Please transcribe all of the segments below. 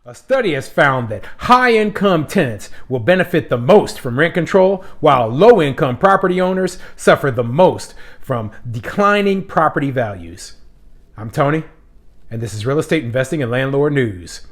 A study has found that high-income tenants will benefit the most from rent control, while low-income property owners suffer the most from declining property values. I'm Tony, and this is Real Estate Investing and Landlord News.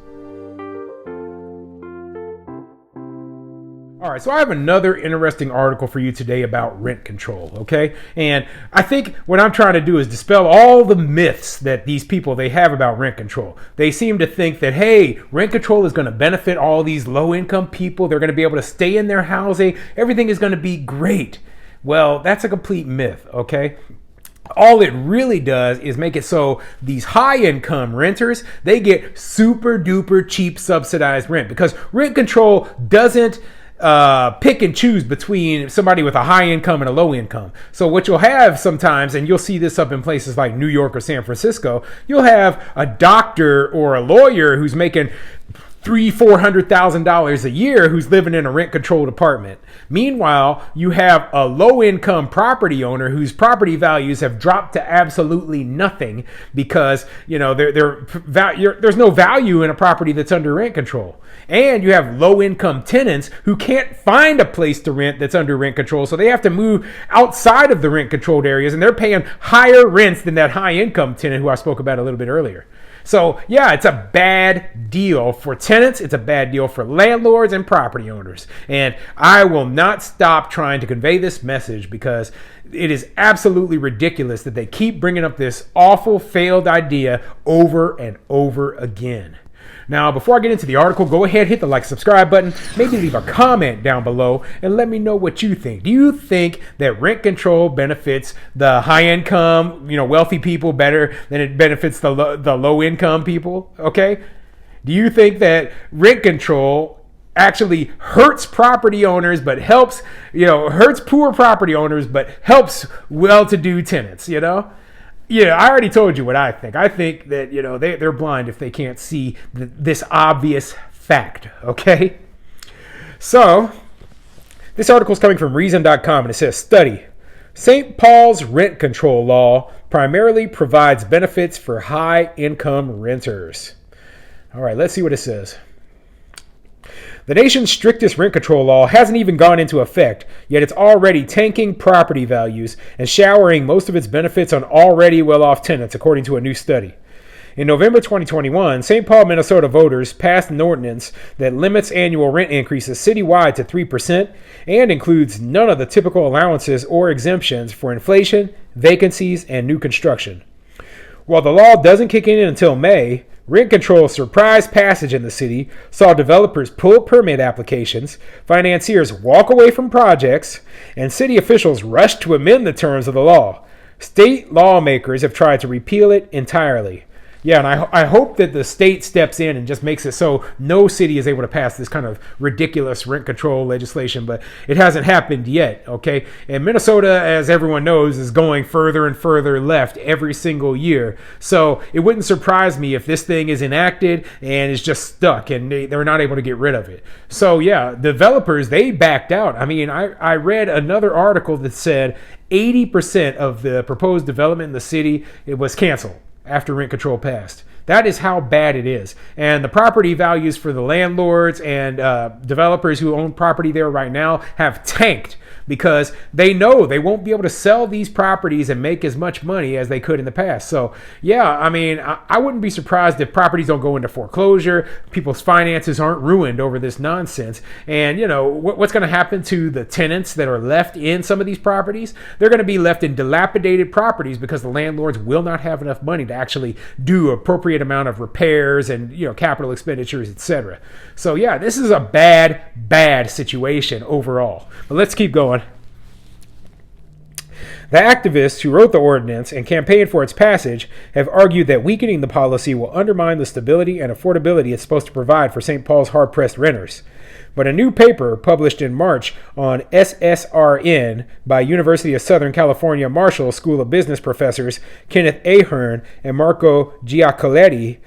All right, so I have another interesting article for you today about rent control, okay? And I think what I'm trying to do is dispel all the myths that these people, they have about rent control. They seem to think that, hey, rent control is going to benefit all these low-income people. They're going to be able to stay in their housing. Everything is going to be great. Well, that's a complete myth, okay? All it really does is make it so these high-income renters, they get super-duper cheap subsidized rent, because rent control doesn't pick and choose between somebody with a high income and a low income. So what you'll have sometimes, and you'll see this up in places like New York or San Francisco, you'll have a doctor or a lawyer who's making $300,000-$400,000 a year who's living in a rent-controlled apartment. Meanwhile, you have a low-income property owner whose property values have dropped to absolutely nothing because there's no value in a property that's under rent control. And you have low-income tenants who can't find a place to rent that's under rent control, so they have to move outside of the rent-controlled areas, and they're paying higher rents than that high-income tenant who I spoke about a little bit earlier. So, yeah, it's a bad deal for tenants. It's a bad deal for landlords and property owners. And I will not stop trying to convey this message because it is absolutely ridiculous that they keep bringing up this awful failed idea over and over again. Now, before I get into the article, go ahead, hit the like, subscribe button, maybe leave a comment down below and let me know what you think. Do you think that rent control benefits the high income, wealthy people better than it benefits the low income people? Okay. Do you think that rent control actually hurts property owners, but hurts poor property owners, but helps well-to-do tenants, Yeah, I already told you what I think. I think that, they're blind if they can't see this obvious fact, okay? So, this article is coming from Reason.com, and it says, study, St. Paul's rent control law primarily provides benefits for high-income renters. All right, let's see what it says. The nation's strictest rent control law hasn't even gone into effect, yet it's already tanking property values and showering most of its benefits on already well-off tenants, according to a new study. In November 2021, St. Paul, Minnesota voters passed an ordinance that limits annual rent increases citywide to 3% and includes none of the typical allowances or exemptions for inflation, vacancies, and new construction. While the law doesn't kick in until May, rent control's surprise passage in the city saw developers pull permit applications, financiers walk away from projects, and city officials rush to amend the terms of the law. State lawmakers have tried to repeal it entirely. Yeah, and I hope that the state steps in and just makes it so no city is able to pass this kind of ridiculous rent control legislation, but it hasn't happened yet, okay? And Minnesota, as everyone knows, is going further and further left every single year. So it wouldn't surprise me if this thing is enacted and is just stuck and they're not able to get rid of it. So yeah, developers, they backed out. I mean, I read another article that said 80% of the proposed development in the city, it was canceled after rent control passed. That is how bad it is. And the property values for the landlords and developers who own property there right now have tanked because they know they won't be able to sell these properties and make as much money as they could in the past. So, yeah, I mean, I wouldn't be surprised if properties don't go into foreclosure, people's finances aren't ruined over this nonsense. And, what's going to happen to the tenants that are left in some of these properties? They're going to be left in dilapidated properties because the landlords will not have enough money to actually do appropriate amount of repairs and, capital expenditures, etc. So, yeah, this is a bad situation overall. But let's keep going. The activists who wrote the ordinance and campaigned for its passage have argued that weakening the policy will undermine the stability and affordability it's supposed to provide for St. Paul's hard-pressed renters. But a new paper published in March on SSRN by University of Southern California Marshall School of Business professors Kenneth Ahern and Marco Giacoletti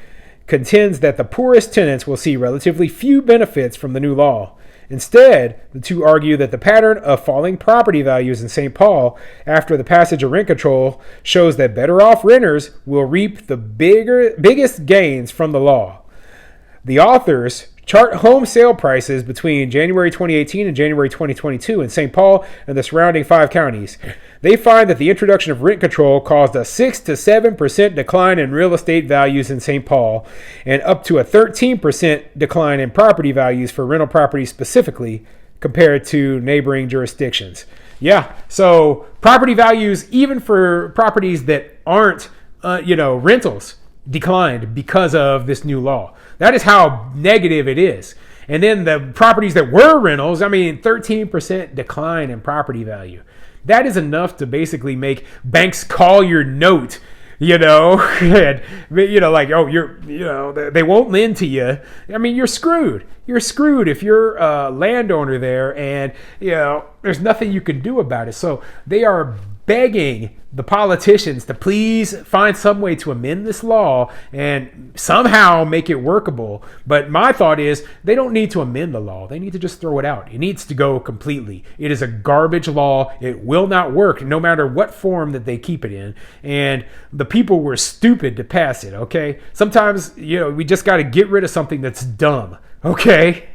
contends that the poorest tenants will see relatively few benefits from the new law. Instead, the two argue that the pattern of falling property values in St. Paul after the passage of rent control shows that better off renters will reap the biggest gains from the law. The authors chart home sale prices between January 2018 and January 2022 in St. Paul and the surrounding 5 counties. They find that the introduction of rent control caused a 6 to 7% decline in real estate values in St. Paul and up to a 13% decline in property values for rental properties specifically compared to neighboring jurisdictions. Yeah, so property values, even for properties that aren't, rentals, declined because of this new law. That is how negative it is. And then the properties that were rentals, 13% decline in property value. That is enough to basically make banks call your note, and, they won't lend to you. You're screwed. You're screwed if you're a landowner there and, there's nothing you can do about it. So they are begging the politicians to please find some way to amend this law and somehow make it workable. But my thought is they don't need to amend the law. They need to just throw it out. It needs to go completely. It is a garbage law. It will not work no matter what form that they keep it in. And the people were stupid to pass it, okay? Sometimes, we just got to get rid of something that's dumb, okay?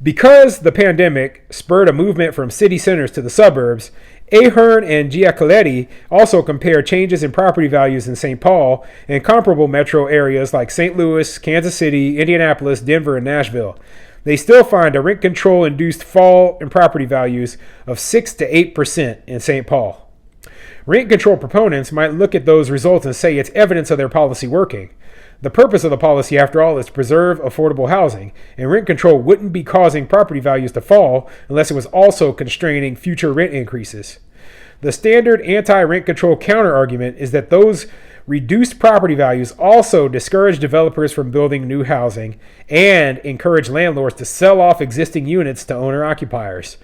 Because the pandemic spurred a movement from city centers to the suburbs, Ahern and Giacoletti also compare changes in property values in St. Paul and comparable metro areas like St. Louis, Kansas City, Indianapolis, Denver, and Nashville. They still find a rent control-induced fall in property values of 6 to 8% in St. Paul. Rent control proponents might look at those results and say it's evidence of their policy working. The purpose of the policy, after all, is to preserve affordable housing, and rent control wouldn't be causing property values to fall unless it was also constraining future rent increases. The standard anti-rent control counter-argument is that those reduced property values also discourage developers from building new housing and encourage landlords to sell off existing units to owner-occupiers.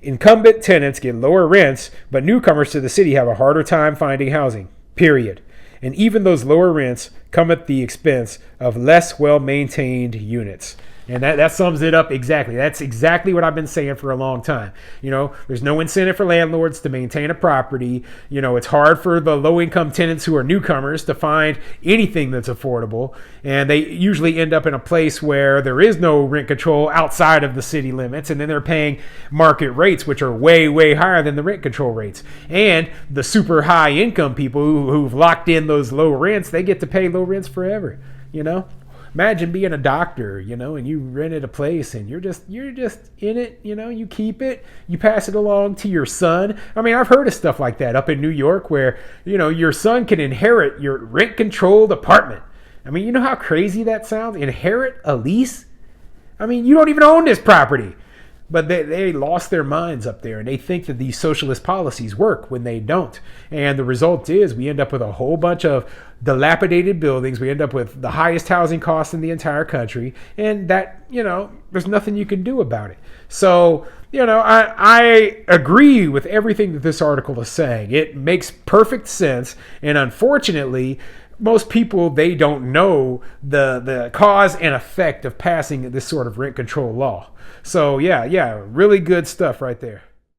Incumbent tenants get lower rents, but newcomers to the city have a harder time finding housing, period. And even those lower rents come at the expense of less well-maintained units. And that sums it up exactly. That's exactly what I've been saying for a long time. There's no incentive for landlords to maintain a property. It's hard for the low-income tenants who are newcomers to find anything that's affordable. And they usually end up in a place where there is no rent control outside of the city limits. And then they're paying market rates, which are way, way higher than the rent control rates. And the super high-income people who've locked in those low rents, they get to pay low rents forever, Imagine being a doctor, and you rented a place and you're just in it, you keep it, you pass it along to your son. I've heard of stuff like that up in New York where, your son can inherit your rent controlled apartment. You know how crazy that sounds? Inherit a lease? You don't even own this property. But they lost their minds up there, and they think that these socialist policies work when they don't. And the result is we end up with a whole bunch of dilapidated buildings. We end up with the highest housing costs in the entire country. And that, there's nothing you can do about it. So, I agree with everything that this article is saying. It makes perfect sense. And unfortunately, most people, they don't know the cause and effect of passing this sort of rent control law. So yeah, really good stuff right there.